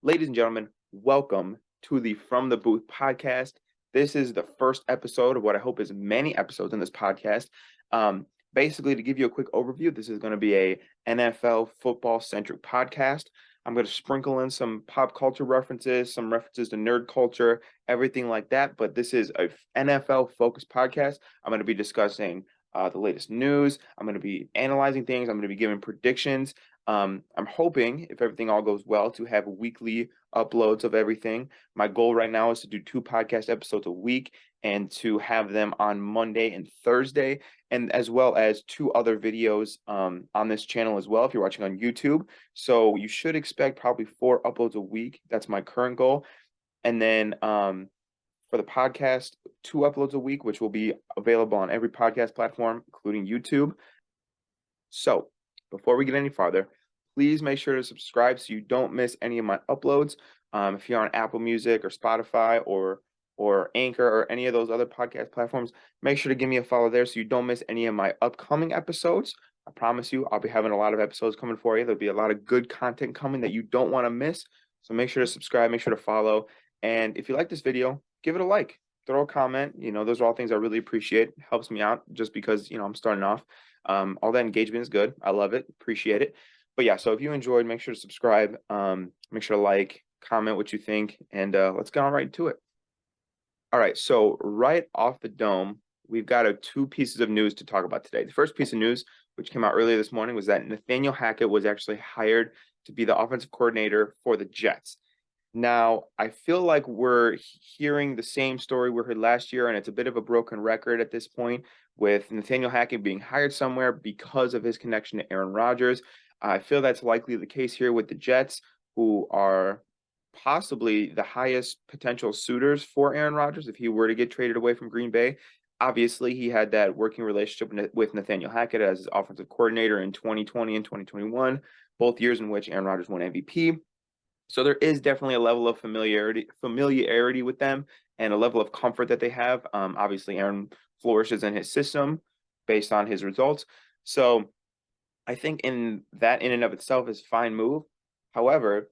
Ladies and gentlemen, welcome to the From the Booth podcast. This is the first episode of what I hope is many episodes in this podcast. Basically, to give you a quick overview, this is going to be a NFL football centric podcast. I'm going to sprinkle in some pop culture references, some references to nerd culture, everything like that. But this is a NFL focused podcast. I'm going to be discussing the latest news. I'm going to be analyzing things. I'm going to be giving predictions. I'm hoping, if everything all goes well, to have weekly uploads of everything. My goal right now is to do 2 podcast episodes a week and to have them on Monday and Thursday, and as well as 2 other videos on this channel as well if you're watching on YouTube. So you should expect probably 4 uploads a week. That's my current goal. And then for the podcast, 2 uploads a week, which will be available on every podcast platform, including YouTube. So before we get any farther, please make sure to subscribe so you don't miss any of my uploads. If you're on Apple Music or Spotify or Anchor or any of those other podcast platforms, make sure to give me a follow there so you don't miss any of my upcoming episodes. I promise you, I'll be having a lot of episodes coming for you. There'll be a lot of good content coming that you don't want to miss. So make sure to subscribe, make sure to follow. And if you like this video, give it a like, throw a comment. Those are all things I really appreciate. It helps me out just because, I'm starting off. All that engagement is good. I love it. Appreciate it. But yeah, so if you enjoyed, make sure to subscribe. Make sure to like, comment what you think, and let's get on right into it. All right, so right off the dome, we've got 2 pieces of news to talk about today. The first piece of news, which came out earlier this morning, was that Nathaniel Hackett was actually hired to be the offensive coordinator for the Jets. Now, I feel like we're hearing the same story we heard last year, and it's a bit of a broken record at this point with Nathaniel Hackett being hired somewhere because of his connection to Aaron Rodgers. I feel that's likely the case here with the Jets, who are possibly the highest potential suitors for Aaron Rodgers if he were to get traded away from Green Bay. Obviously, he had that working relationship with Nathaniel Hackett as his offensive coordinator in 2020 and 2021, both years in which Aaron Rodgers won MVP. So there is definitely a level of familiarity with them and a level of comfort that they have. Obviously, Aaron flourishes in his system based on his results. So I think in and of itself is a fine move. However,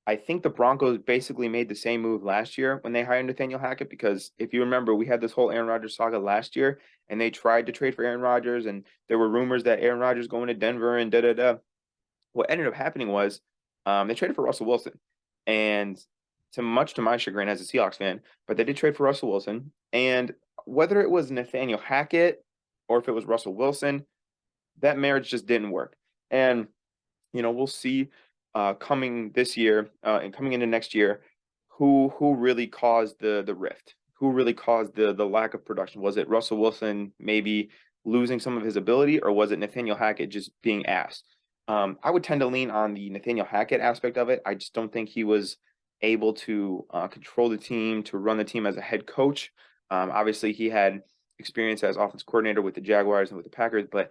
I think the Broncos basically made the same move last year when they hired Nathaniel Hackett, because if you remember, we had this whole Aaron Rodgers saga last year, and they tried to trade for Aaron Rodgers, and there were rumors that Aaron Rodgers going to Denver and da-da-da. What ended up happening was they traded for Russell Wilson, and much to my chagrin as a Seahawks fan, but they did trade for Russell Wilson. And whether it was Nathaniel Hackett or if it was Russell Wilson, that marriage just didn't work. And we'll see coming this year and coming into next year who really caused the rift, who really caused the lack of production. Was it Russell Wilson maybe losing some of his ability, or was it Nathaniel Hackett just being asked? I would tend to lean on the Nathaniel Hackett aspect of it. I just don't think he was able to control the team, to run the team as a head coach. Obviously, he had experience as offense coordinator with the Jaguars and with the Packers, but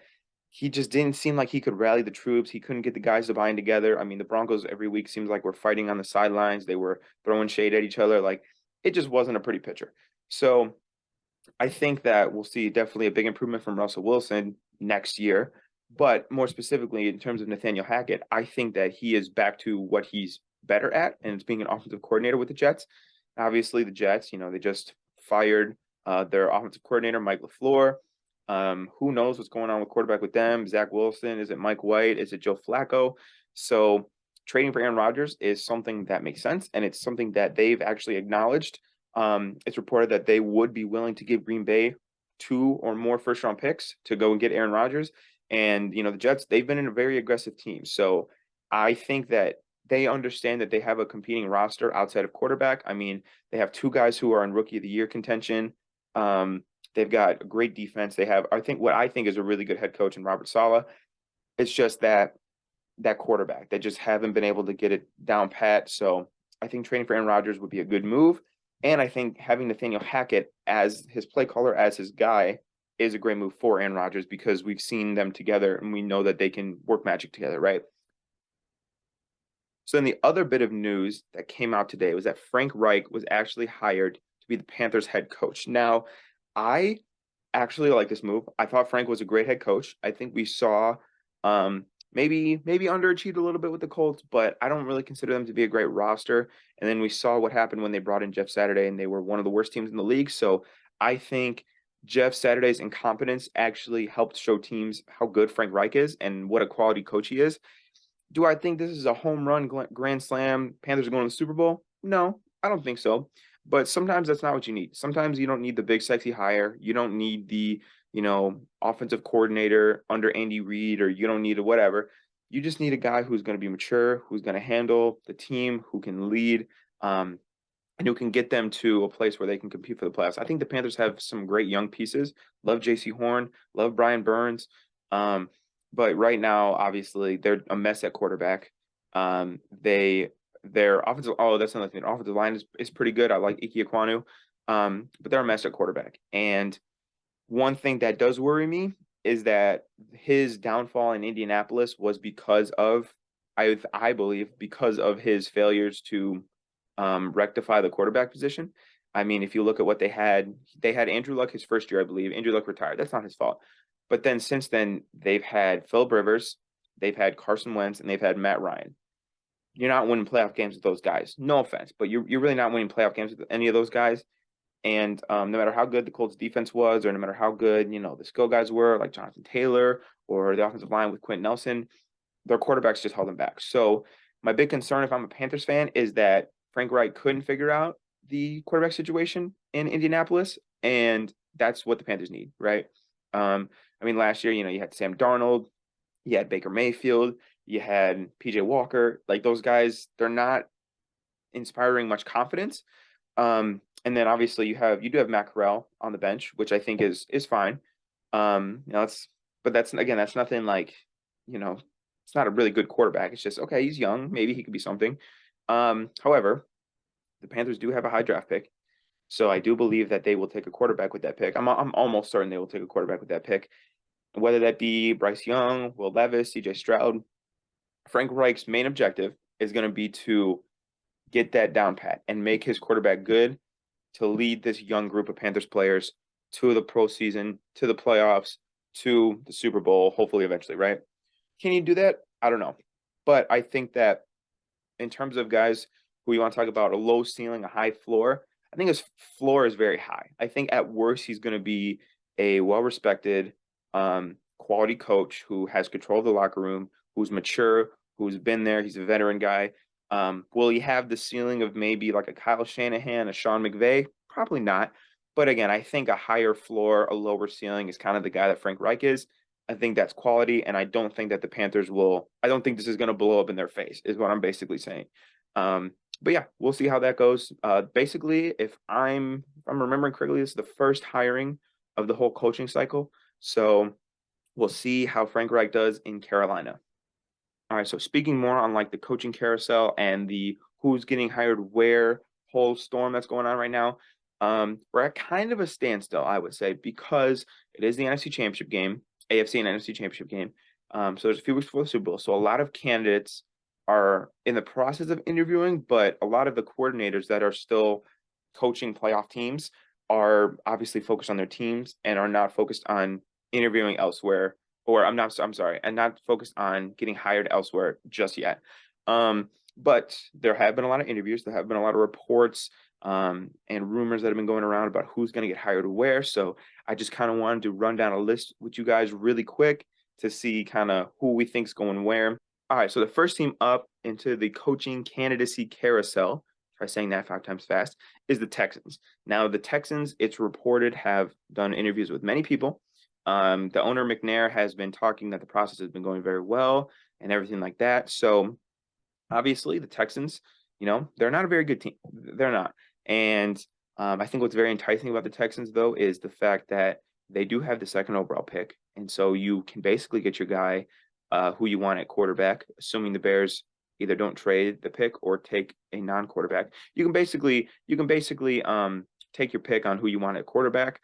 he just didn't seem like he could rally the troops. He couldn't get the guys to bind together. I mean, the Broncos every week seems like we're fighting on the sidelines. They were throwing shade at each other. Like, it just wasn't a pretty picture. So I think that we'll see definitely a big improvement from Russell Wilson next year. But more specifically, in terms of Nathaniel Hackett, I think that he is back to what he's better at, and it's being an offensive coordinator with the Jets. Obviously, the Jets, they just fired their offensive coordinator, Mike LaFleur. Who knows what's going on with quarterback with them? Zach Wilson? Is it Mike White? Is it Joe Flacco? So trading for Aaron Rodgers is something that makes sense, and it's something that they've actually acknowledged. It's reported that they would be willing to give Green Bay 2 or more first-round picks to go and get Aaron Rodgers. And, the Jets, they've been in a very aggressive team. So I think that they understand that they have a competing roster outside of quarterback. I mean, they have 2 guys who are in Rookie of the Year contention. They've got a great defense. They have, what I think is a really good head coach in Robert Saleh. It's just that quarterback. They just haven't been able to get it down pat. So I think trading for Aaron Rodgers would be a good move. And I think having Nathaniel Hackett as his play caller, as his guy, is a great move for Aaron Rodgers, because we've seen them together and we know that they can work magic together, right? So then the other bit of news that came out today was that Frank Reich was actually hired to be the Panthers head coach. Now, I actually like this move. I thought Frank was a great head coach. I think we saw maybe underachieved a little bit with the Colts, but I don't really consider them to be a great roster. And then we saw what happened when they brought in Jeff Saturday, and they were one of the worst teams in the league. So I think Jeff Saturday's incompetence actually helped show teams how good Frank Reich is and what a quality coach he is. Do I think this is a home run grand slam? Panthers are going to the Super Bowl? No, I don't think so. But sometimes that's not what you need. Sometimes you don't need the big sexy hire. You don't need the, offensive coordinator under Andy Reid, or you don't need a whatever. You just need a guy who's going to be mature, who's going to handle the team, who can lead, and who can get them to a place where they can compete for the playoffs. I think the Panthers have some great young pieces. Love J.C. Horn, love Brian Burns. But right now, obviously, they're a mess at quarterback. Their offensive, oh, that's another thing. Their offensive line is pretty good. I like Ike Ekwonu. But they're a mess at quarterback. And one thing that does worry me is that his downfall in Indianapolis was because of, I believe, because of his failures to rectify the quarterback position. I mean, if you look at what they had Andrew Luck his first year, I believe. Andrew Luck retired. That's not his fault. But then since then, they've had Philip Rivers, they've had Carson Wentz, and they've had Matt Ryan. You're not winning playoff games with those guys. No offense, but you're really not winning playoff games with any of those guys. And no matter how good the Colts defense was, or no matter how good, the skill guys were, like Jonathan Taylor or the offensive line with Quentin Nelson, their quarterbacks just held them back. So my big concern, if I'm a Panthers fan, is that Frank Reich couldn't figure out the quarterback situation in Indianapolis, and that's what the Panthers need, right? I mean, last year, you had Sam Darnold, you had Baker Mayfield, you had PJ Walker. Like, those guys, they're not inspiring much confidence. And then obviously you do have Matt Corral on the bench, which I think is fine. That's nothing like, it's not a really good quarterback. It's just, okay, he's young, maybe he could be something. However, the Panthers do have a high draft pick, so I do believe that they will take a quarterback with that pick. I'm almost certain they will take a quarterback with that pick, whether that be Bryce Young, Will Levis, C.J. Stroud. Frank Reich's main objective is going to be to get that down pat and make his quarterback good to lead this young group of Panthers players to the postseason, to the playoffs, to the Super Bowl, hopefully eventually, right? Can you do that? I don't know. But I think that in terms of guys who you want to talk about a low ceiling, a high floor, I think his floor is very high. I think at worst he's going to be a well-respected, quality coach who has control of the locker room, who's mature, who's been there. He's a veteran guy. Will he have the ceiling of maybe like a Kyle Shanahan, a Sean McVay? Probably not. But again, I think a higher floor, a lower ceiling is kind of the guy that Frank Reich is. I think that's quality, and I don't think that the Panthers will. I don't think this is going to blow up in their face, is what I'm basically saying. But yeah, we'll see how that goes. Basically, if I'm remembering correctly, this is the first hiring of the whole coaching cycle. So we'll see how Frank Reich does in Carolina. All right, so speaking more on like the coaching carousel and the who's getting hired where whole storm that's going on right now, we're at kind of a standstill, I would say, because it is the NFC Championship game, AFC and NFC Championship game. So there's a few weeks before the Super Bowl. So a lot of candidates are in the process of interviewing, but a lot of the coordinators that are still coaching playoff teams are obviously focused on their teams and are not focused on interviewing elsewhere, or I'm sorry, and not focused on getting hired elsewhere just yet. But there have been a lot of interviews, there have been a lot of reports and rumors that have been going around about who's going to get hired where. So I just kind of wanted to run down a list with you guys really quick to see kind of who we think's going where. All right, so the first team up into the coaching candidacy carousel, try saying that 5 times fast, is the Texans. Now, the Texans, it's reported, have done interviews with many people. The owner, McNair, has been talking that the process has been going very well and everything like that. So obviously the Texans, they're not a very good team. They're not. And I think what's very enticing about the Texans, though, is the fact that they do have the second overall pick. And so you can basically get your guy who you want at quarterback, assuming the Bears either don't trade the pick or take a non-quarterback. You can basically take your pick on who you want at quarterback.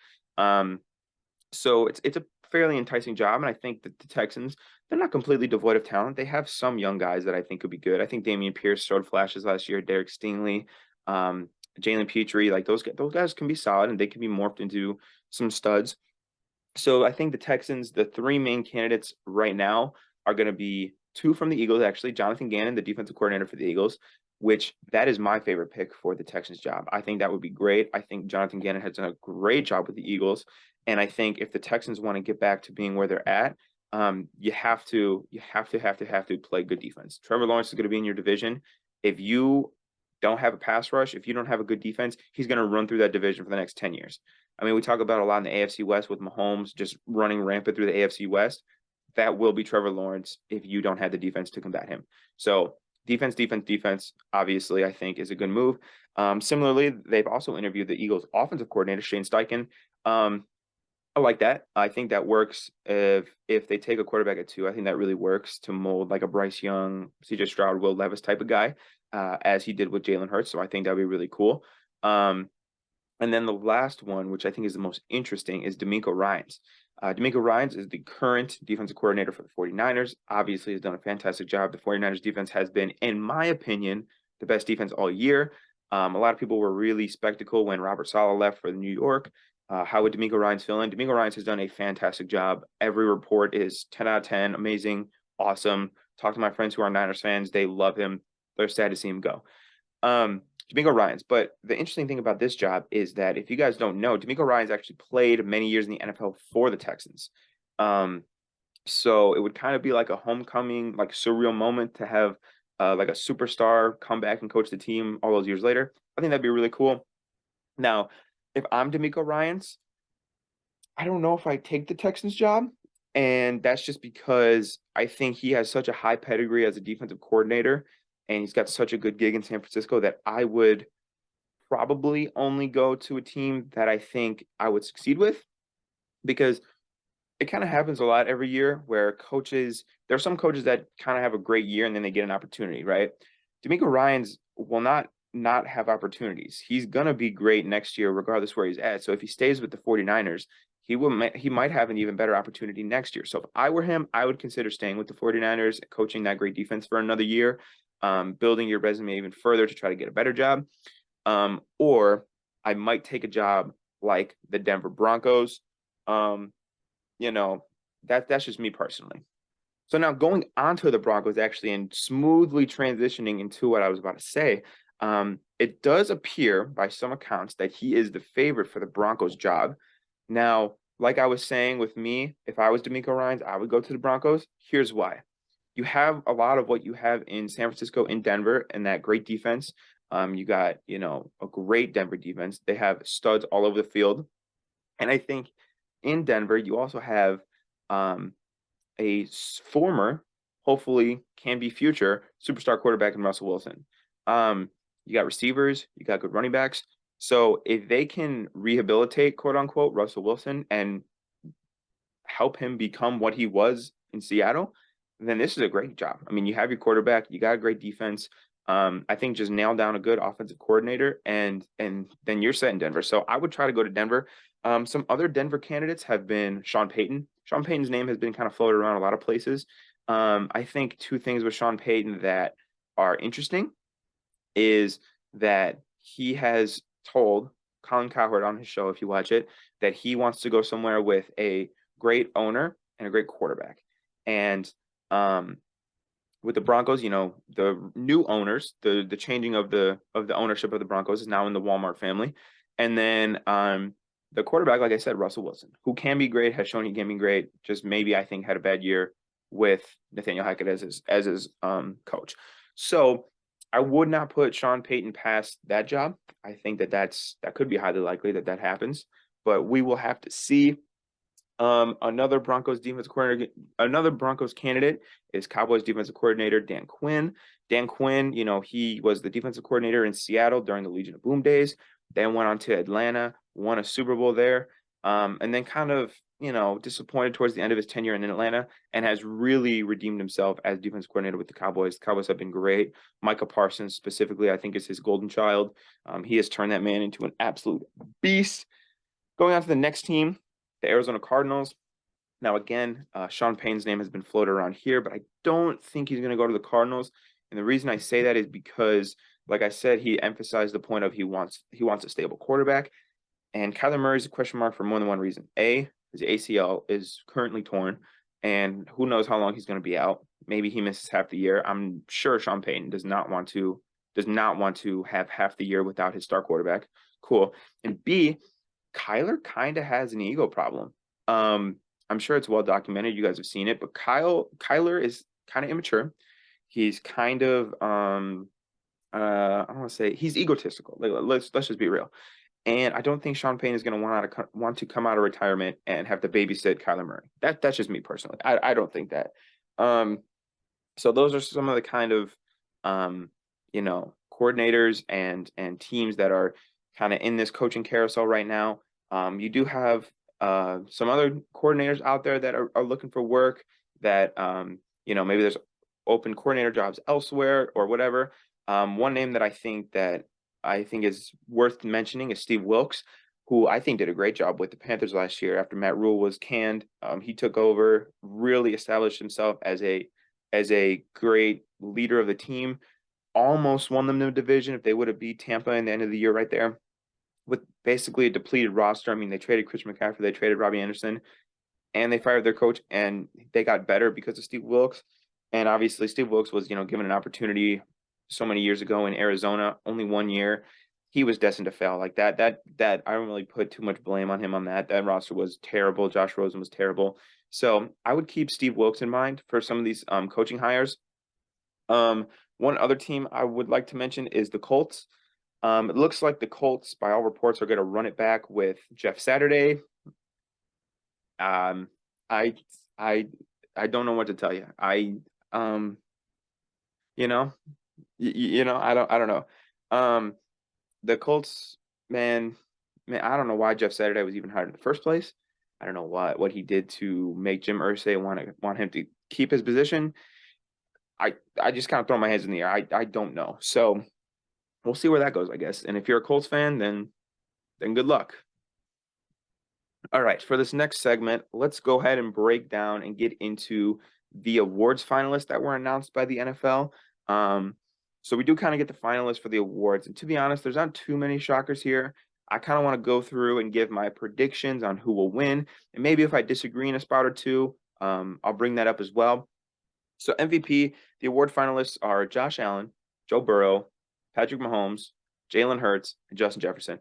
So it's a fairly enticing job, and I think that the Texans, they're not completely devoid of talent. They have some young guys that I think could be good. I think Dameon Pierce showed flashes last year. Derek Stingley, Jalen Petrie, like those guys can be solid, and they can be morphed into some studs. So I think the Texans, the 3 main candidates right now are going to be two from the Eagles, actually. Jonathan Gannon, the defensive coordinator for the Eagles, which that is my favorite pick for the Texans job. I think that would be great. I think Jonathan Gannon has done a great job with the Eagles. And I think if the Texans want to get back to being where they're at, you have to play good defense. Trevor Lawrence is going to be in your division. If you don't have a pass rush, if you don't have a good defense, he's going to run through that division for the next 10 years. I mean, we talk about a lot in the AFC West with Mahomes just running rampant through the AFC West. That will be Trevor Lawrence if you don't have the defense to combat him. So defense, obviously, I think is a good move. Similarly, they've also interviewed the Eagles offensive coordinator, Shane Steichen. I like that. I think that works if they take a quarterback at 2. I think that really works to mold like a Bryce Young, CJ Stroud, Will Levis type of guy, as he did with Jalen Hurts. So I think that'd be really cool. And then the last one, which I think is the most interesting, is DeMeco Ryans. DeMeco Ryans is the current defensive coordinator for the 49ers. Obviously, has done a fantastic job. The 49ers defense has been, in my opinion, the best defense all year. A lot of people were really skeptical when Robert Saleh left for New York. How would DeMeco Ryans fill in? DeMeco Ryans has done a fantastic job. Every report is 10 out of 10, amazing, awesome. Talk to my friends who are Niners fans. They love him. They're sad to see him go. DeMeco Ryans. But the interesting thing about this job is that if you guys don't know, DeMeco Ryans actually played many years in the NFL for the Texans. So it would kind of be like a homecoming, like surreal moment to have like a superstar come back and coach the team all those years later. I think that'd be really cool. Now, if I'm DeMeco Ryans, I don't know if I take the Texans job. And that's just because I think he has such a high pedigree as a defensive coordinator, and he's got such a good gig in San Francisco that I would probably only go to a team that I think I would succeed with, because it kind of happens a lot every year where there are some coaches that kind of have a great year and then they get an opportunity, right? DeMeco Ryans will not have opportunities. He's going to be great next year, regardless where he's at. So if he stays with the 49ers, he might have an even better opportunity next year. So if I were him, I would consider staying with the 49ers, coaching that great defense for another year, building your resume even further to try to get a better job. Or I might take a job like the Denver Broncos. That's just me personally. So now going on to the Broncos actually and smoothly transitioning into what I was about to say, it does appear by some accounts that he is the favorite for the Broncos job. Now, like I was saying with me, if I was DeMeco Ryans, I would go to the Broncos. Here's why. You have a lot of what you have in San Francisco, in Denver, and that great defense. You got, a great Denver defense. They have studs all over the field. And I think in Denver, you also have a former, hopefully can be future, superstar quarterback in Russell Wilson. You got receivers, you got good running backs. So if they can rehabilitate, quote unquote, Russell Wilson and help him become what he was in Seattle, then this is a great job. I mean, you have your quarterback, you got a great defense. I think just nail down a good offensive coordinator and then you're set in Denver. So I would try to go to Denver. Some other Denver candidates have been Sean Payton. Sean Payton's name has been kind of floated around a lot of places. I think two things with Sean Payton that are interesting is that he has told Colin Cowherd on his show, if you watch it, that he wants to go somewhere with a great owner and a great quarterback. And with the Broncos, the new owners, the changing of the ownership of the Broncos is now in the Walmart family. And then the quarterback, like I said, Russell Wilson, who can be great, has shown he can be great, just maybe I think had a bad year with Nathaniel Hackett as his coach. So I would not put Sean Payton past that job. I think that could be highly likely that happens, but we will have to see. Another Broncos candidate is Cowboys defensive coordinator Dan Quinn. Dan Quinn, he was the defensive coordinator in Seattle during the Legion of Boom days, then went on to Atlanta, won a Super Bowl there, and then kind of, disappointed towards the end of his tenure in Atlanta and has really redeemed himself as defensive coordinator with the Cowboys. The Cowboys have been great. Micah Parsons specifically, I think, is his golden child. He has turned that man into an absolute beast. Going on to the next team, the Arizona Cardinals. Now, again, Sean Payton's name has been floated around here, but I don't think he's going to go to the Cardinals. And the reason I say that is because, like I said, he emphasized the point of he wants a stable quarterback. And Kyler Murray is a question mark for more than one reason. A, his ACL is currently torn. and who knows how long he's going to be out. Maybe he misses half the year. I'm sure Sean Payton does not want to have half the year without his star quarterback. Cool. And B, Kyler kind of has an ego problem. Um, I'm sure it's well documented. You guys have seen it, but Kyler is kind of immature. He's kind of I don't want to say he's egotistical. Like, let's just be real. And I don't think Sean Payne is going to want to come out of retirement and have to babysit Kyler Murray. That's just me personally. I don't think that. Um, so those are some of the kind of coordinators and teams that are kind of in this coaching carousel right now. You do have some other coordinators out there that are looking for work that maybe there's open coordinator jobs elsewhere or whatever. One name that I think is worth mentioning is Steve Wilks, who I think did a great job with the Panthers last year after Matt Rule was canned. He took over, really established himself as a great leader of the team. Almost won them the division if they would have beat Tampa in the end of the year right there with basically a depleted roster. I mean, they traded Chris McCaffrey, they traded Robbie Anderson, and they fired their coach, and they got better because of Steve Wilks. And obviously, Steve Wilks was, given an opportunity so many years ago in Arizona, only 1 year. He was destined to fail. Like that I don't really put too much blame on him on that. That roster was terrible. Josh Rosen was terrible. So I would keep Steve Wilks in mind for some of these coaching hires. One other team I would like to mention is the Colts. It looks like the Colts, by all reports, are going to run it back with Jeff Saturday. Um, I I I don't know what to tell you. Um you know I don't know. Um the Colts, man, I don't know why Jeff Saturday was even hired in the first place. I don't know what he did to make Jim Irsay want him to keep his position. I just kind of throw my hands in the air. I don't know. So we'll see where that goes, I guess. And if you're a Colts fan, then good luck. All right, for this next segment, let's go ahead and break down and get into the awards finalists that were announced by the NFL. So we do kind of get the finalists for the awards. And to be honest, there's not too many shockers here. I kind of want to go through and give my predictions on who will win. And maybe if I disagree in a spot or two, I'll bring that up as well. So MVP, the award finalists are Josh Allen, Joe Burrow, Patrick Mahomes, Jalen Hurts, and Justin Jefferson.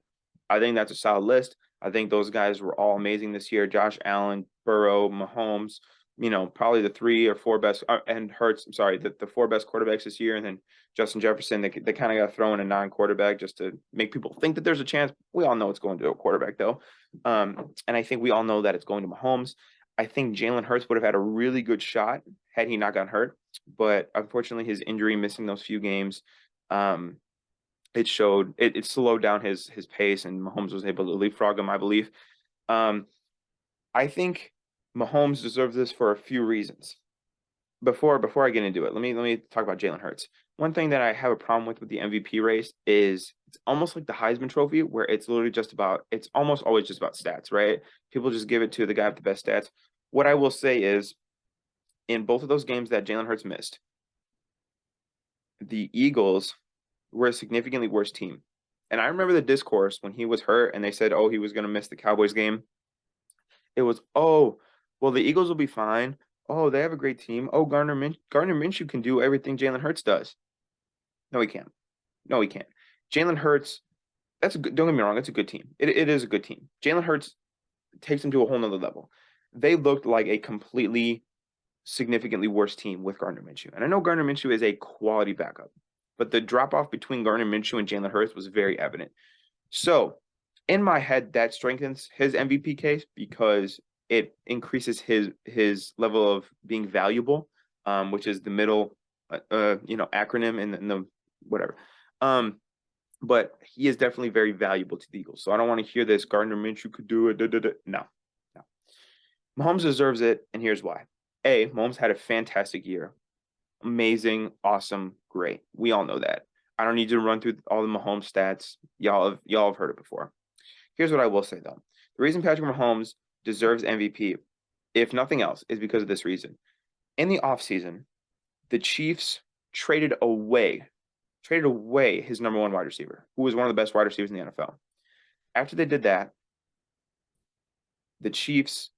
I think that's a solid list. I think those guys were all amazing this year. Josh Allen, Burrow, Mahomes, probably the three or four best, and Hurts, I'm sorry, the four best quarterbacks this year. And then Justin Jefferson, they kind of got thrown a non-quarterback just to make people think that there's a chance. We all know it's going to a quarterback, though. And I think we all know that it's going to Mahomes. I think Jalen Hurts would have had a really good shot had he not gotten hurt. But unfortunately, his injury, missing those few games, it slowed down his pace, and Mahomes was able to leapfrog him, I believe. I think Mahomes deserves this for a few reasons. Before I get into it, let me talk about Jalen Hurts. One thing that I have a problem with the MVP race is it's almost like the Heisman Trophy, where it's almost always just about stats, right? People just give it to the guy with the best stats. What I will say is, in both of those games that Jalen Hurts missed, the Eagles were a significantly worse team. And I remember the discourse when he was hurt and they said, oh, he was going to miss the Cowboys game. It was, oh, well, the Eagles will be fine. Oh, they have a great team. Oh, Gardner Minshew can do everything Jalen Hurts does. No, he can't. No, he can't. Jalen Hurts, don't get me wrong, that's a good team. It is a good team. Jalen Hurts takes them to a whole nother level. They looked like a completely significantly worse team with Gardner Minshew. And I know Gardner Minshew is a quality backup, but the drop off between Gardner Minshew and Jalen Hurts was very evident. So in my head, that strengthens his MVP case because it increases his level of being valuable, which is the middle, acronym in the whatever. But he is definitely very valuable to the Eagles. So I don't want to hear this Gardner Minshew could do it. No. Mahomes deserves it, and here's why. Mahomes had a fantastic year. Amazing, awesome, great. We all know that. I don't need to run through all the Mahomes stats. Y'all have heard it before. Here's what I will say, though. The reason Patrick Mahomes deserves MVP, if nothing else, is because of this reason. In the offseason, the Chiefs traded away his number one wide receiver, who was one of the best wide receivers in the NFL. After they did that, the Chiefs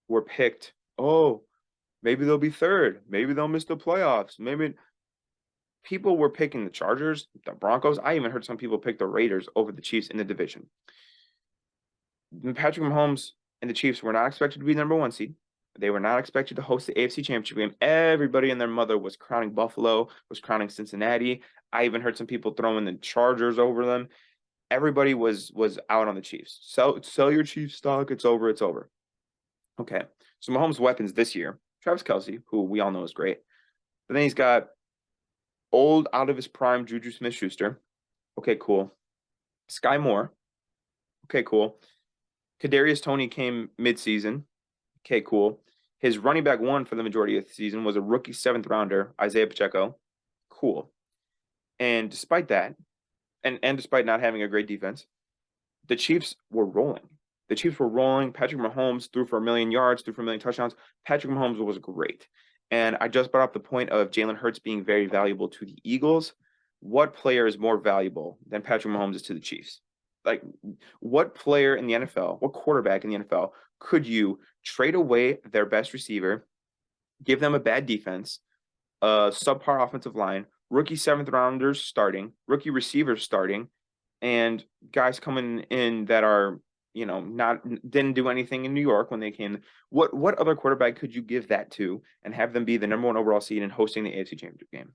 were picked. Oh, Maybe they'll be third. Maybe they'll miss the playoffs. Maybe people were picking the Chargers, the Broncos. I even heard some people pick the Raiders over the Chiefs in the division. Patrick Mahomes and the Chiefs were not expected to be the number one seed. They were not expected to host the AFC Championship game. Everybody and their mother was crowning Buffalo, was crowning Cincinnati. I even heard some people throwing the Chargers over them. Everybody was out on the Chiefs. Sell your Chiefs stock. It's over. It's over. Okay. So Mahomes' weapons this year, Travis Kelce, who we all know is great. But then he's got old, out of his prime, Juju Smith-Schuster. Okay, cool. Sky Moore. Okay, cool. Kadarius Toney came midseason. Okay, cool. His running back one for the majority of the season was a rookie 7th rounder, Isaiah Pacheco. Cool. And despite that, and despite not having a great defense, the Chiefs were rolling. The Chiefs were rolling. Patrick Mahomes threw for 1,000,000 yards, threw for 1,000,000 touchdowns. Patrick Mahomes was great. And I just brought up the point of Jalen Hurts being very valuable to the Eagles. What player is more valuable than Patrick Mahomes is to the Chiefs? Like, what player in the NFL, what quarterback in the NFL could you trade away their best receiver, give them a bad defense, a subpar offensive line, rookie 7th rounders starting, rookie receivers starting, and guys coming in that are, not didn't do anything in New York when they came. What other quarterback could you give that to and have them be the number one overall seed and hosting the AFC Championship game?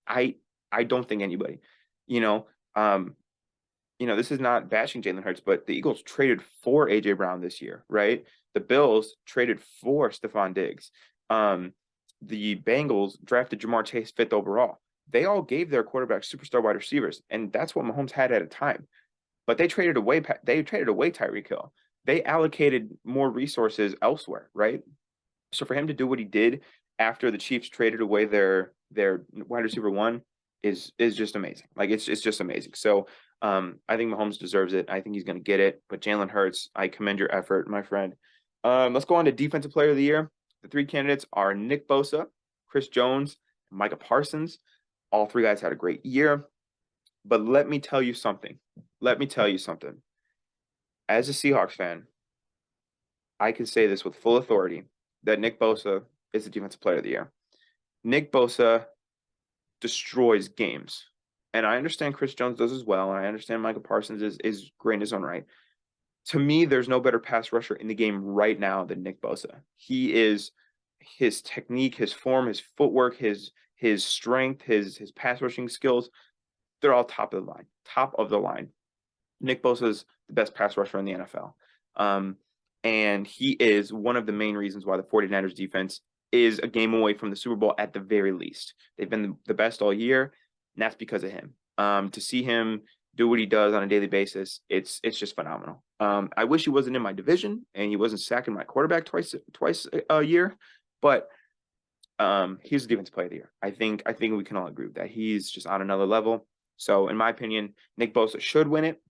I don't think anybody. You know, um, this is not bashing Jalen Hurts, but the Eagles traded for AJ Brown this year, right? The Bills traded for Stephon Diggs. The Bengals drafted Jamar Chase 5th overall. They all gave their quarterbacks superstar wide receivers, and that's what Mahomes had at a time. But they traded away Tyreek Hill. They allocated more resources elsewhere, right? So for him to do what he did after the Chiefs traded away their wide receiver one is just amazing. Like it's just amazing. So I think Mahomes deserves it. I think he's going to get it. But Jalen Hurts, I commend your effort, my friend. Let's go on to Defensive Player of the Year. The three candidates are Nick Bosa, Chris Jones, and Micah Parsons. All three guys had a great year. But let me tell you something. As a Seahawks fan, I can say this with full authority that Nick Bosa is the Defensive Player of the Year. Nick Bosa destroys games. And I understand Chris Jones does as well. And I understand Micah Parsons is great in his own right. To me, there's no better pass rusher in the game right now than Nick Bosa. He is his technique, his form, his footwork, his strength, his pass rushing skills. They're all top of the line. Nick Bosa is the best pass rusher in the NFL. And he is one of the main reasons why the 49ers defense is a game away from the Super Bowl at the very least. They've been the best all year, and that's because of him. To see him do what he does on a daily basis, it's just phenomenal. I wish he wasn't in my division and he wasn't sacking my quarterback twice a year, but he's the Defensive Player of the Year. I think we can all agree with that. He's just on another level. So in my opinion, Nick Bosa should win it.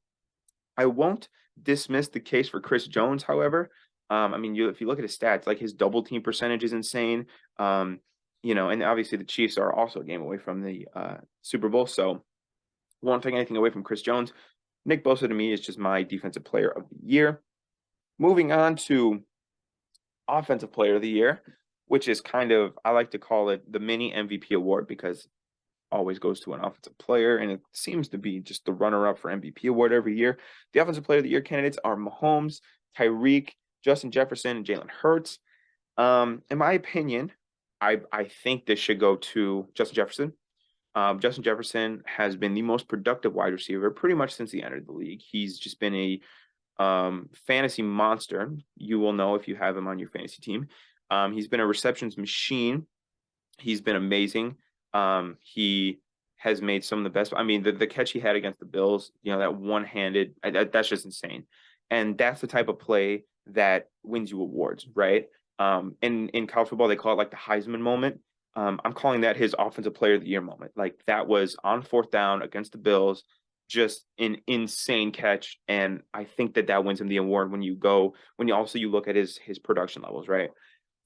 I won't dismiss the case for Chris Jones, however. If you look at his stats, like his double team percentage is insane. And obviously the Chiefs are also a game away from the Super Bowl, so won't take anything away from Chris Jones. Nick Bosa to me is just my Defensive Player of the Year. Moving on to Offensive Player of the Year, which is kind of, I like to call it the mini MVP award because always goes to an offensive player, and it seems to be just the runner-up for MVP award every year. The Offensive Player of the Year candidates are Mahomes, Tyreek, Justin Jefferson, and Jalen Hurts. In my opinion, I think this should go to Justin Jefferson. Justin Jefferson has been the most productive wide receiver pretty much since he entered the league. He's just been a fantasy monster. You will know if you have him on your fantasy team. He's been a receptions machine. He's been amazing. He has made some of the best. The catch he had against the Bills, that one-handed, that's just insane. And that's the type of play that wins you awards, right? In college football, they call it like the Heisman moment. I'm calling that his Offensive Player of the Year moment. Like that was on 4th down against the Bills, just an insane catch. And I think that wins him the award when you look at his production levels, right?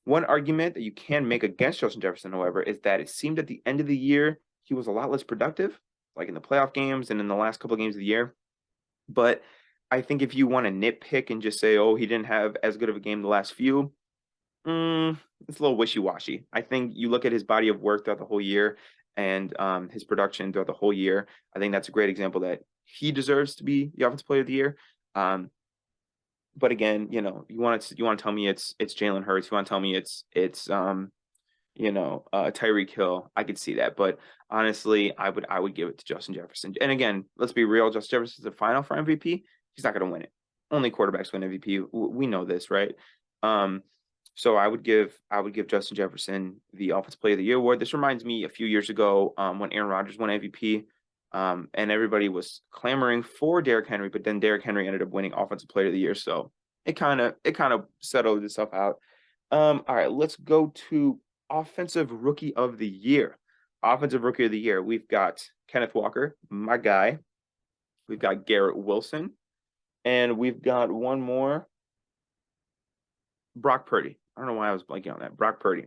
One argument that you can make against Justin Jefferson, however, is that it seemed at the end of the year, he was a lot less productive, like in the playoff games and in the last couple of games of the year. But I think if you want to nitpick and just say, oh, he didn't have as good of a game the last few, It's a little wishy-washy. I think you look at his body of work throughout the whole year and his production throughout the whole year. I think that's a great example that he deserves to be the offensive player of the year. Um, but again, you want to tell me it's Jalen Hurts. You want to tell me it's Tyreek Hill. I could see that, but honestly, I would give it to Justin Jefferson. And again, let's be real, Justin Jefferson's the final for MVP. He's not going to win it. Only quarterbacks win MVP. We know this, right? Um, so I would give Justin Jefferson the Offensive Player of the Year award. This reminds me a few years ago when Aaron Rodgers won MVP, and everybody was clamoring for Derrick Henry, but then Derrick Henry ended up winning Offensive Player of the Year. So it kind of settled itself out. All right, let's go to Offensive Rookie of the Year. Offensive Rookie of the Year. We've got Kenneth Walker, my guy. We've got Garrett Wilson, and we've got one more, Brock Purdy. I don't know why I was blanking on that. Brock Purdy.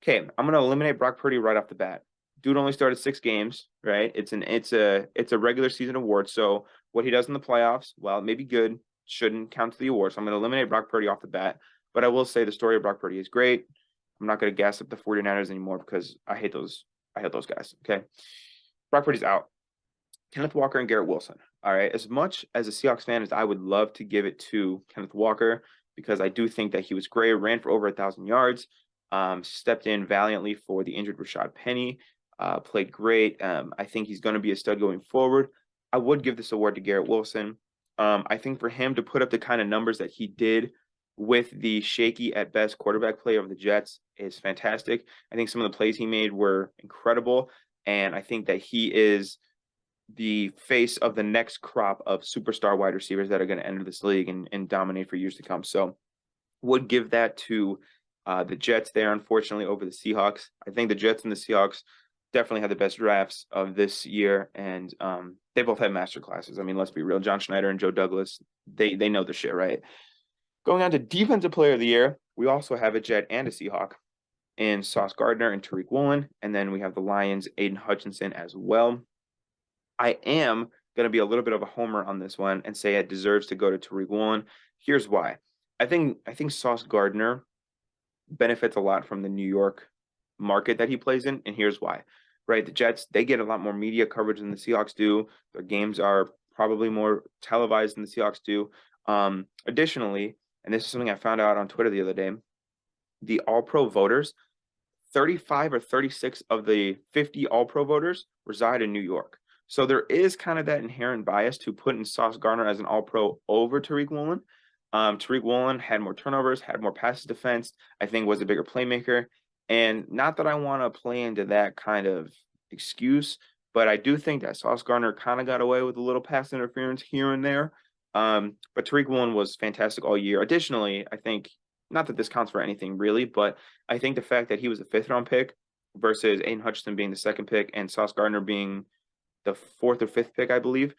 Okay, I'm gonna eliminate Brock Purdy right off the bat. Dude only started 6 games, right? It's a regular season award. So what he does in the playoffs, while it may be good, shouldn't count to the award. So I'm gonna eliminate Brock Purdy off the bat. But I will say the story of Brock Purdy is great. I'm not gonna gas up the 49ers anymore because I hate those guys. Okay. Brock Purdy's out. Kenneth Walker and Garrett Wilson. All right. As much as a Seahawks fan as I would love to give it to Kenneth Walker, because I do think that he was great, ran for over 1,000 yards, stepped in valiantly for the injured Rashad Penny, played great. I think he's going to be a stud going forward. I would give this award to Garrett Wilson. I think for him to put up the kind of numbers that he did with the shaky at best quarterback play over the Jets is fantastic. I think some of the plays he made were incredible. And I think that he is the face of the next crop of superstar wide receivers that are going to enter this league and dominate for years to come. So would give that to the Jets there, unfortunately, over the Seahawks. I think the Jets and the Seahawks definitely had the best drafts of this year, and they both had master classes. I mean, let's be real. John Schneider and Joe Douglas, they know the shit, right? Going on to Defensive Player of the Year, we also have a Jet and a Seahawk in Sauce Gardner and Tariq Woolen, and then we have the Lions, Aiden Hutchinson as well. I am going to be a little bit of a homer on this one and say it deserves to go to Tariq Woolen. Here's why. I think Sauce Gardner benefits a lot from the New York market that he plays in, and here's why. Right, the Jets, they get a lot more media coverage than the Seahawks do. Their games are probably more televised than the Seahawks do. Additionally, and this is something I found out on Twitter the other day, the All-Pro voters, 35 or 36 of the 50 All-Pro voters reside in New York. So there is kind of that inherent bias to putting Sauce Gardner as an All-Pro over Tariq Woolen. Tariq Woolen had more turnovers, had more passes defensed, I think was a bigger playmaker. And not that I want to play into that kind of excuse, but I do think that Sauce Gardner kind of got away with a little pass interference here and there. But Tariq Woolen was fantastic all year. Additionally, I think, not that this counts for anything really, but I think the fact that he was a 5th-round pick versus Aiden Hutchinson being the 2nd pick and Sauce Gardner being the 4th or 5th pick, I believe,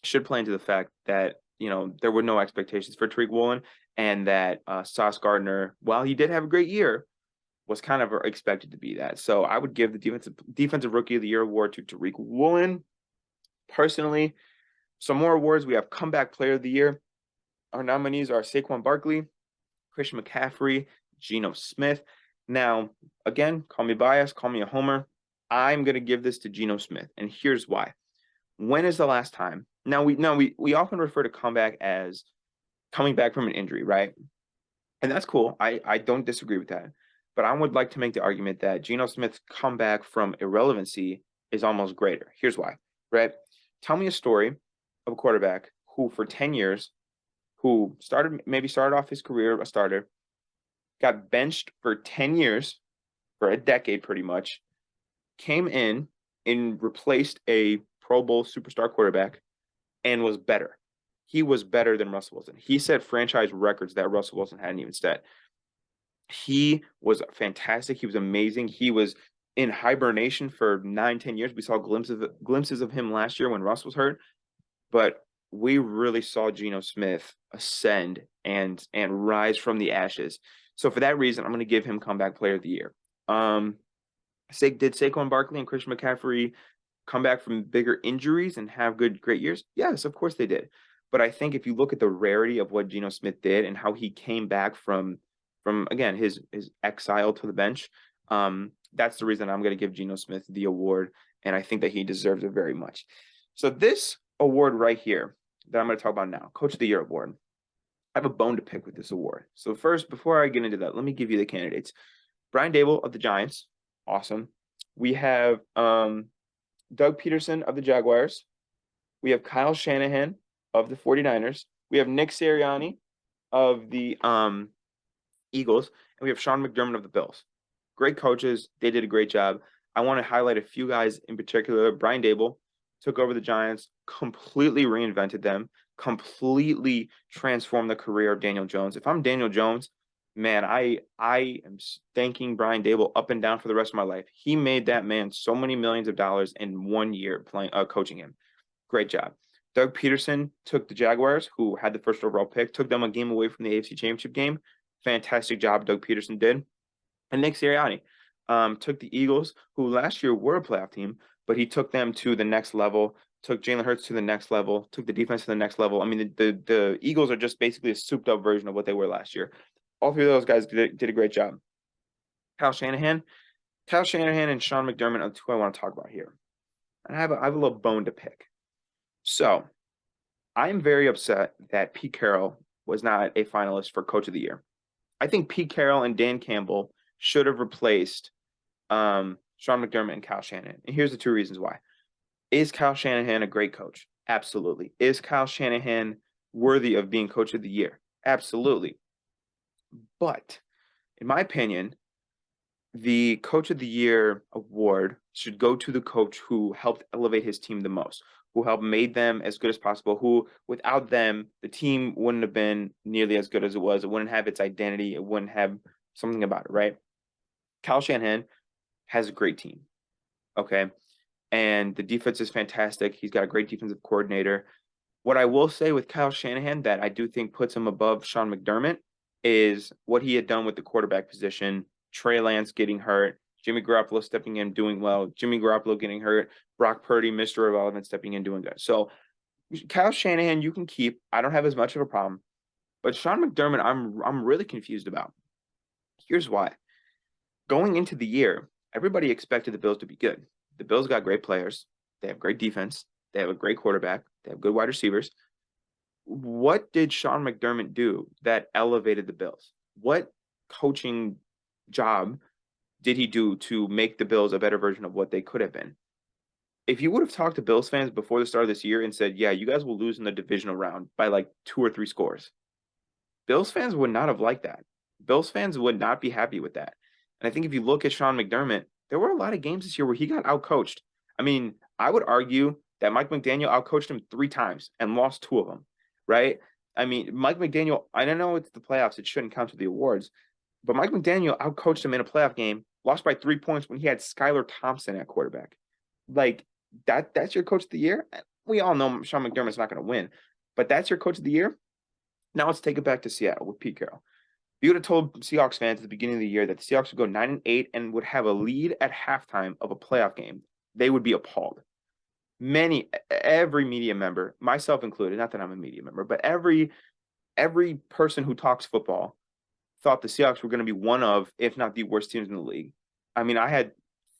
should play into the fact that, there were no expectations for Tariq Woolen, and that Sauce Gardner, while he did have a great year, was kind of expected to be that. So I would give the defensive Rookie of the Year award to Tariq Woolen. Personally, some more awards. We have Comeback Player of the Year. Our nominees are Saquon Barkley, Christian McCaffrey, Geno Smith. Now, again, call me biased, call me a homer. I'm going to give this to Geno Smith, and here's why. When is the last time? Now, we often refer to comeback as coming back from an injury, right? And that's cool. I don't disagree with that. But I would like to make the argument that Geno Smith's comeback from irrelevancy is almost greater. Here's why, right? Tell me a story of a quarterback who, for 10 years, who started off his career a starter, got benched for 10 years, for a decade pretty much, came in and replaced a Pro Bowl superstar quarterback and was better. He was better than Russell Wilson. He set franchise records that Russell Wilson hadn't even set. He was fantastic. He was amazing. He was in hibernation for 9-10 years. We saw glimpses of him last year when Russ was hurt, but we really saw Geno Smith ascend and rise from the ashes. So for that reason, I'm going to give him Comeback Player of the Year. Did Saquon Barkley and Christian McCaffrey come back from bigger injuries and have great years? Yes, of course they did. But I think if you look at the rarity of what Geno Smith did and how he came back from from again his exile to the bench. That's the reason I'm going to give Geno Smith the award, and I think that he deserves it very much. So this award right here that I'm going to talk about now, Coach of the Year award, I have a bone to pick with this award. So first, before I get into that, let me give you the candidates. Brian Daboll of the Giants, awesome. We have Doug Peterson of the Jaguars. We have Kyle Shanahan of the 49ers. We have Nick Sirianni of the Eagles, and we have Sean McDermott of the Bills. Great coaches. They did a great job. I want to highlight a few guys in particular. Brian Daboll took over the Giants, completely reinvented them, completely transformed the career of Daniel Jones. If I'm Daniel Jones, man, I am thanking Brian Daboll up and down for the rest of my life. He made that man so many millions of dollars in 1 year coaching him. Great job. Doug Peterson took the Jaguars, who had the first overall pick, took them a game away from the AFC Championship game. Fantastic job Doug Peterson did. And Nick Sirianni took the Eagles, who last year were a playoff team, but he took them to the next level, took Jalen Hurts to the next level, took the defense to the next level. I mean, the Eagles are just basically a souped-up version of what they were last year. All three of those guys did a great job. Kyle Shanahan and Sean McDermott are the two I want to talk about here. And I have a little bone to pick. So I'm very upset that Pete Carroll was not a finalist for Coach of the Year. I think Pete Carroll and Dan Campbell should have replaced Sean McDermott and Kyle Shanahan. And here's the two reasons why. Is Kyle Shanahan a great coach? Absolutely. Is Kyle Shanahan worthy of being Coach of the Year? Absolutely. But in my opinion, the Coach of the Year award should go to the coach who helped elevate his team the most, who helped made them as good as possible, who without them, the team wouldn't have been nearly as good as it was. It wouldn't have its identity. It wouldn't have something about it, right? Kyle Shanahan has a great team, okay? And the defense is fantastic. He's got a great defensive coordinator. What I will say with Kyle Shanahan that I do think puts him above Sean McDermott is what he had done with the quarterback position. Trey Lance getting hurt, Jimmy Garoppolo stepping in, doing well, Jimmy Garoppolo getting hurt, Brock Purdy, Mr. Irrelevant, stepping in, doing good. So Kyle Shanahan, you can keep. I don't have as much of a problem. But Sean McDermott, I'm really confused about. Here's why. Going into the year, everybody expected the Bills to be good. The Bills got great players. They have great defense. They have a great quarterback. They have good wide receivers. What did Sean McDermott do that elevated the Bills? What coaching job did he do to make the Bills a better version of what they could have been? If you would have talked to Bills fans before the start of this year and said, yeah, you guys will lose in the divisional round by like 2 or 3 scores, Bills fans would not have liked that. Bills fans would not be happy with that. And I think if you look at Sean McDermott, there were a lot of games this year where he got outcoached. I mean, I would argue that Mike McDaniel outcoached him 3 times and lost 2 of them, right? I mean, Mike McDaniel, I don't know it's the playoffs. It shouldn't count to the awards. But Mike McDaniel outcoached him in a playoff game, lost by 3 points when he had Skylar Thompson at quarterback. Like, that's your coach of the year? We all know Sean McDermott's not going to win. But that's your coach of the year? Now let's take it back to Seattle with Pete Carroll. If you would have told Seahawks fans at the beginning of the year that the Seahawks would go 9-8 and would have a lead at halftime of a playoff game, they would be appalled. Every media member, myself included, not that I'm a media member, but every person who talks football thought the Seahawks were going to be one of, if not the worst teams in the league. I mean, I had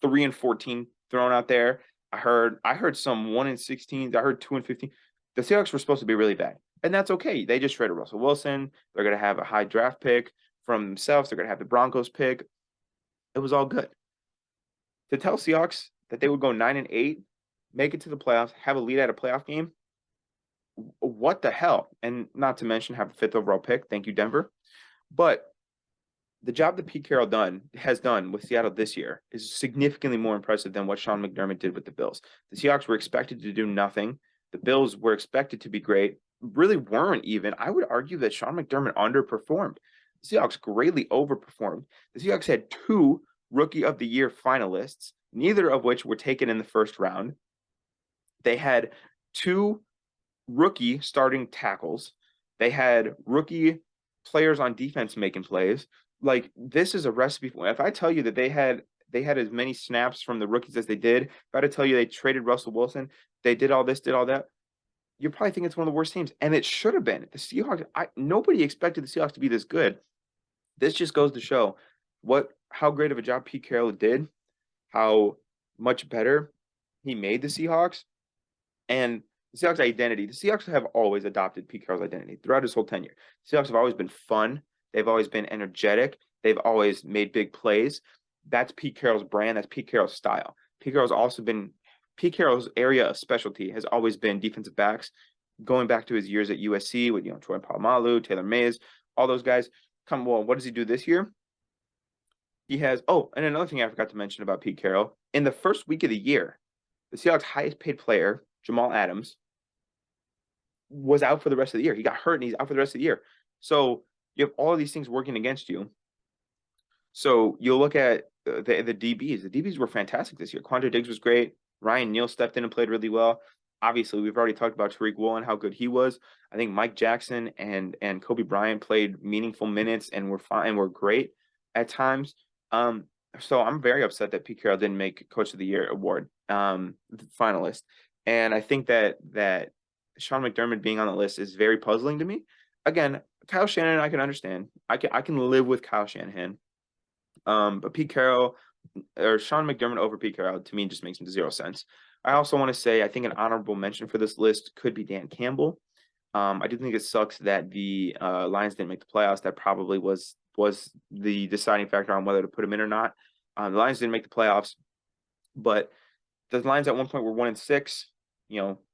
3-14 thrown out there. I heard some 1-16. I heard 2-15. The Seahawks were supposed to be really bad. And that's okay. They just traded Russell Wilson. They're going to have a high draft pick from themselves. They're going to have the Broncos pick. It was all good. To tell Seahawks that they would go 9-8, make it to the playoffs, have a lead at a playoff game, what the hell? And not to mention have the 5th overall pick. Thank you, Denver. But the job that Pete Carroll has done with Seattle this year is significantly more impressive than what Sean McDermott did with the Bills. The Seahawks were expected to do nothing. The Bills were expected to be great. Really weren't even. I would argue that Sean McDermott underperformed. The Seahawks greatly overperformed. The Seahawks had 2 Rookie of the Year finalists, neither of which were taken in the first round. They had 2 rookie starting tackles. They had rookie players on defense making plays. Like, this is a recipe for. If I tell you that they had as many snaps from the rookies as they did, if I had to tell you they traded Russell Wilson, they did all this, did all that, you probably think it's one of the worst teams. And it should have been. The Seahawks, nobody expected the Seahawks to be this good. this just goes to show how great of a job Pete Carroll did, how much better he made the Seahawks, and the Seahawks identity. The Seahawks have always adopted Pete Carroll's identity throughout his whole tenure. The Seahawks have always been fun. They've always been energetic. They've always made big plays. That's Pete Carroll's brand. That's Pete Carroll's style. Pete Carroll's area of specialty has always been defensive backs, going back to his years at USC with Troy Polamalu, Taylor Mays, all those guys. What does he do this year? He has and another thing I forgot to mention about Pete Carroll. In the first week of the year, the Seahawks' highest paid player, Jamal Adams, was out for the rest of the year. He got hurt and he's out for the rest of the year. So you have all of these things working against you. So you'll look at the DBs. The DBs were fantastic this year. Quandre Diggs was great. Ryan Neal stepped in and played really well. Obviously, we've already talked about Tariq Woolen, how good he was. I think Mike Jackson and Kobe Bryant played meaningful minutes and were fine and were great at times. So I'm very upset that Pete Carroll didn't make Coach of the Year award finalist. And I think that Sean McDermott being on the list is very puzzling to me. Again, Kyle Shanahan, I can understand. I can live with Kyle Shanahan. But Pete Carroll or Sean McDermott over Pete Carroll to me just makes zero sense. I also want to say I think an honorable mention for this list could be Dan Campbell. I do think it sucks that the Lions didn't make the playoffs. That probably was the deciding factor on whether to put him in or not. The Lions didn't make the playoffs, but the Lions at one point were 1-6.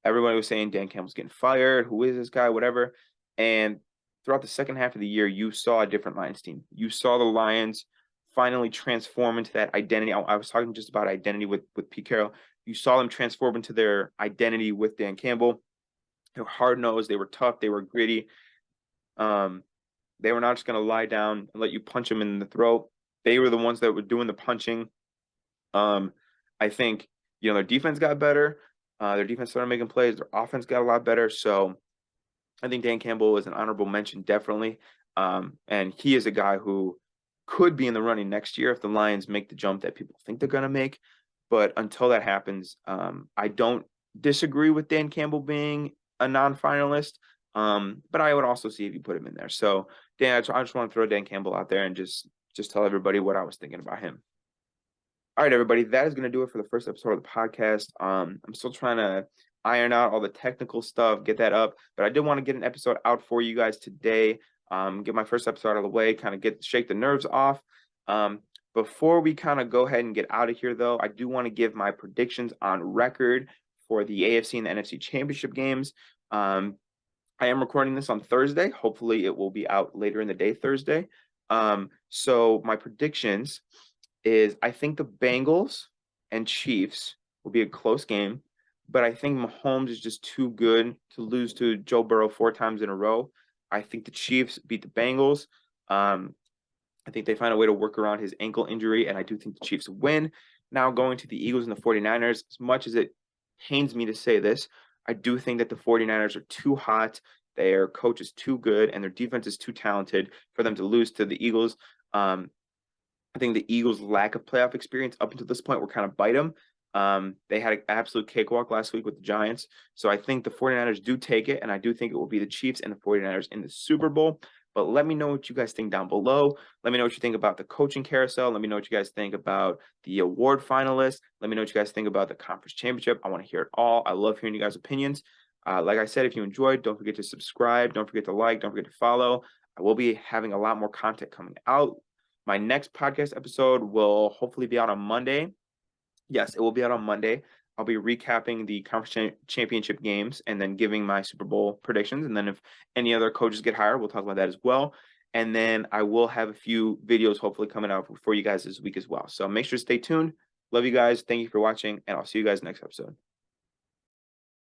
Everybody was saying Dan Campbell's getting fired. Who is this guy? Whatever. And throughout the second half of the year, you saw a different Lions team. You saw the Lions finally transform into that identity. I was talking just about identity with Pete Carroll. You saw them transform into their identity with Dan Campbell. They were hard-nosed. They were tough. They were gritty. They were not just going to lie down and let you punch them in the throat. They were the ones that were doing the punching. I think, their defense got better. Their defense started making plays. Their offense got a lot better. So I think Dan Campbell is an honorable mention, definitely. And he is a guy who could be in the running next year if the Lions make the jump that people think they're going to make. But until that happens, I don't disagree with Dan Campbell being a non-finalist. But I would also see if you put him in there. So, Dan, I just want to throw Dan Campbell out there and just tell everybody what I was thinking about him. All right, everybody, that is going to do it for the first episode of the podcast. I'm still trying to iron out all the technical stuff, get that up. But I did want to get an episode out for you guys today. Get my first episode out of the way, kind of shake the nerves off. Before we kind of go ahead and get out of here, though, I do want to give my predictions on record for the AFC and the NFC Championship games. I am recording this on Thursday. Hopefully, it will be out later in the day Thursday. So my predictions is I think the Bengals and Chiefs will be a close game, but I think Mahomes is just too good to lose to Joe Burrow 4 times in a row. I think the Chiefs beat the Bengals. I think they find a way to work around his ankle injury, and I do think the Chiefs win. Now going to the Eagles and the 49ers, as much as it pains me to say this, I do think that the 49ers are too hot. Their coach is too good, and their defense is too talented for them to lose to the Eagles. I think the Eagles' lack of playoff experience up until this point will kind of bite them. They had an absolute cakewalk last week with the Giants. So I think the 49ers do take it, and I do think it will be the Chiefs and the 49ers in the Super Bowl. But let me know what you guys think down below. Let me know what you think about the coaching carousel. Let me know what you guys think about the award finalists. Let me know what you guys think about the conference championship. I want to hear it all. I love hearing you guys' opinions. Like I said, if you enjoyed, don't forget to subscribe. Don't forget to like. Don't forget to follow. I will be having a lot more content coming out. My next podcast episode will hopefully be out on Monday. Yes, it will be out on Monday. I'll be recapping the conference championship games and then giving my Super Bowl predictions. And then if any other coaches get hired, we'll talk about that as well. And then I will have a few videos hopefully coming out for you guys this week as well. So make sure to stay tuned. Love you guys. Thank you for watching, and I'll see you guys next episode.